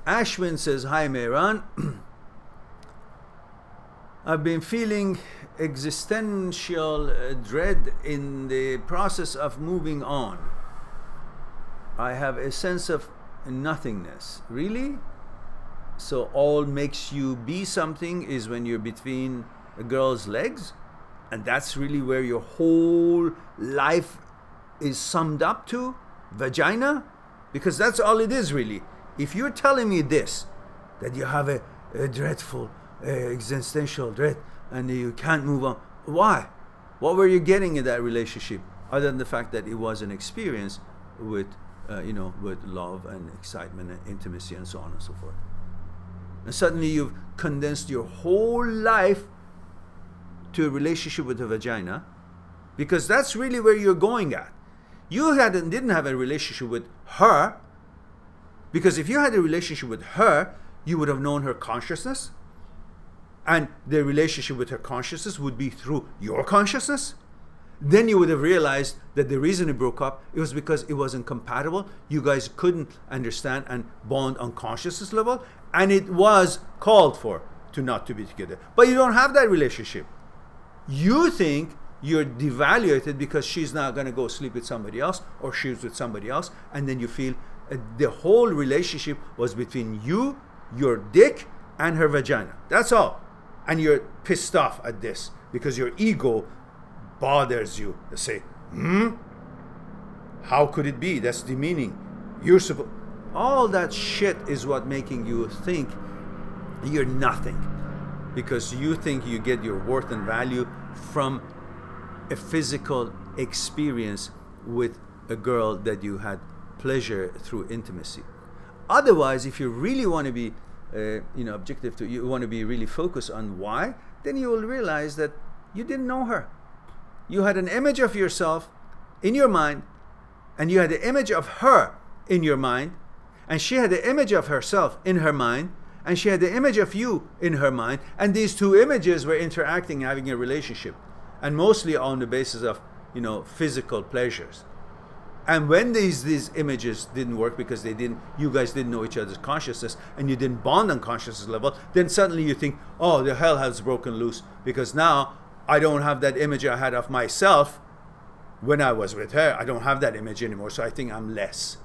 Ashwin says, hi Mehran. I've been feeling existential dread in the process of moving on. I have a sense of nothingness. Really? So all makes you be something is when you're between a girl's legs? And that's really where your whole life is summed up to? Vagina? Because that's all it is really. If you're telling me this, that you have a dreadful existential dread and you can't move on, why? What were you getting in that relationship other than the fact that it was an experience with with love and excitement and intimacy and so on and so forth? And suddenly you've condensed your whole life to a relationship with a vagina, because that's really where you're going at. You didn't have a relationship with her, because if you had a relationship with her, you would have known her consciousness, and the relationship with her consciousness would be through your consciousness. Then you would have realized that the reason it broke up, it was because it wasn't compatible. You guys couldn't understand and bond on consciousness level, and it was called for not to be together. But you don't have that relationship. You think you're devaluated because she's now going to go sleep with somebody else, or she's with somebody else, and then you feel the whole relationship was between you, your dick, and her vagina. That's all. And you're pissed off at this because your ego bothers you. They say, how could it be? That's demeaning. You're supposed. All that shit is what making you think you're nothing, because you think you get your worth and value from a physical experience with a girl that you had pleasure through intimacy. Otherwise, if you really want to be objective to, you want to be really focused on why, then you will realize that you didn't know her. You had an image of yourself in your mind, and you had the image of her in your mind, and she had the image of herself in her mind, and she had the image of you in her mind, and these two images were interacting, having a relationship, and mostly on the basis of physical pleasures. And when these images didn't work because you guys didn't know each other's consciousness, and you didn't bond on consciousness level, then suddenly you think, oh, the hell has broken loose, because now I don't have that image I had of myself when I was with her. I don't have that image anymore, so I think I'm less.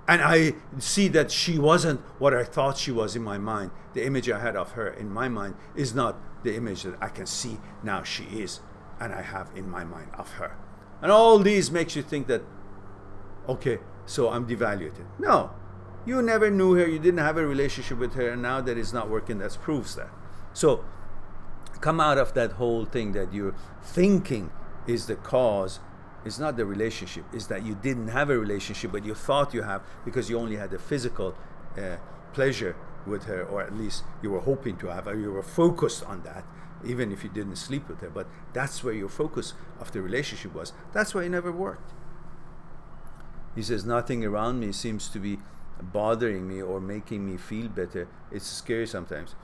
And I see that she wasn't what I thought she was in my mind. The image I had of her in my mind is not the image that I can see now she is, and I have in my mind of her. And all these makes you think that, okay, so I'm devalued. No, you never knew her, you didn't have a relationship with her, and now that it's not working, that proves that. So come out of that whole thing that you're thinking is the cause. It's not the relationship, it's that you didn't have a relationship, but you thought you have, because you only had a physical pleasure with her, or at least you were hoping to have, or you were focused on that, even if you didn't sleep with her. But that's where your focus of the relationship was. That's why it never worked. He says, nothing around me seems to be bothering me or making me feel better. It's scary sometimes.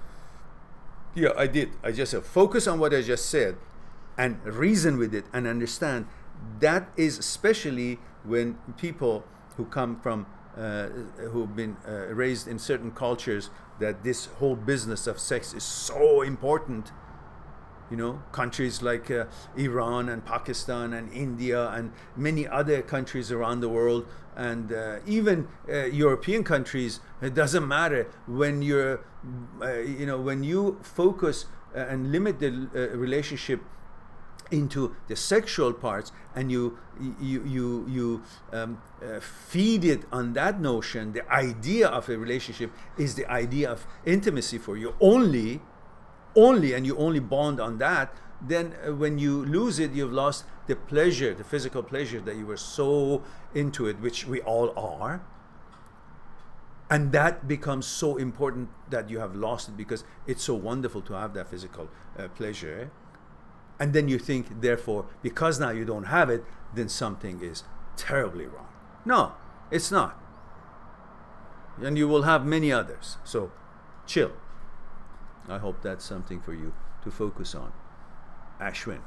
Yeah, I did. I just said, focus on what I just said and reason with it and understand. That is especially when people who come from who've been raised in certain cultures, that this whole business of sex is so important. Countries like Iran and Pakistan and India and many other countries around the world, and even European countries. It doesn't matter when you're when you focus and limit the relationship into the sexual parts, and you feed it on that notion. The idea of a relationship is the idea of intimacy for you only, and you only bond on that. Then when you lose it, you've lost the pleasure, the physical pleasure that you were so into it, which we all are. And that becomes so important that you have lost it, because it's so wonderful to have that physical pleasure. And then you think, therefore, because now you don't have it, then something is terribly wrong. No, it's not. And you will have many others. So chill. I hope that's something for you to focus on. Ashwin.